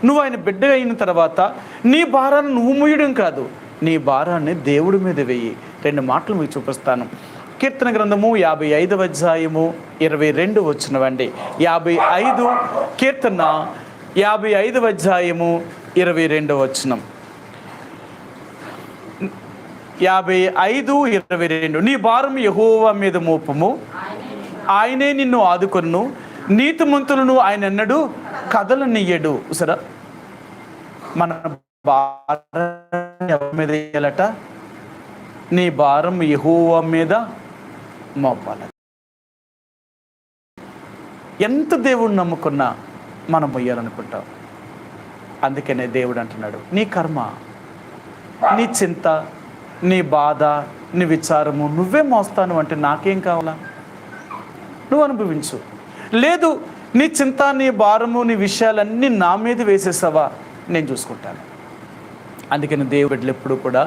నువ్వు ఆయన బిడ్డ అయిన తర్వాత నీ భారాన్ని నువ్వు మోయడం కాదు, నీ భారాన్ని దేవుడి మీద వెయ్యి. 2 మాటలు మీకు చూపిస్తాను. కీర్తన గ్రంథము 55వ అధ్యాయము 22 వచనమండి. 55 కీర్తన 55వ అధ్యాయము 22వ వచనం. 55:22 నీ భారం యెహోవా మీద మోపము, ఆయనే నిన్ను ఆదుకొను, నీతిమంతులను ఆయన ఎన్నడూ కదలనియ్యడు. సరే, మన భారం ఎవరి మీద వేయాలట? నీ భారం యెహోవా మీద మోపాలి. ఎంత దేవుడు నమ్ముకున్నా మనం మొయ్యాలనుకుంటాం. అందుకనే దేవుడు అంటున్నాడు, నీ కర్మ, నీ చింత, నీ బాధ, నీ విచారము నువ్వే మోస్తాను అంటే నాకేం కావాలా? నువ్వు అనుభవించు. లేదు, నీ చింత, నీ భారము, నీ విషయాలన్నీ నా మీద వేసేసావా, నేను చూసుకుంటాను. అందుకని దేవుడు ఎప్పుడు కూడా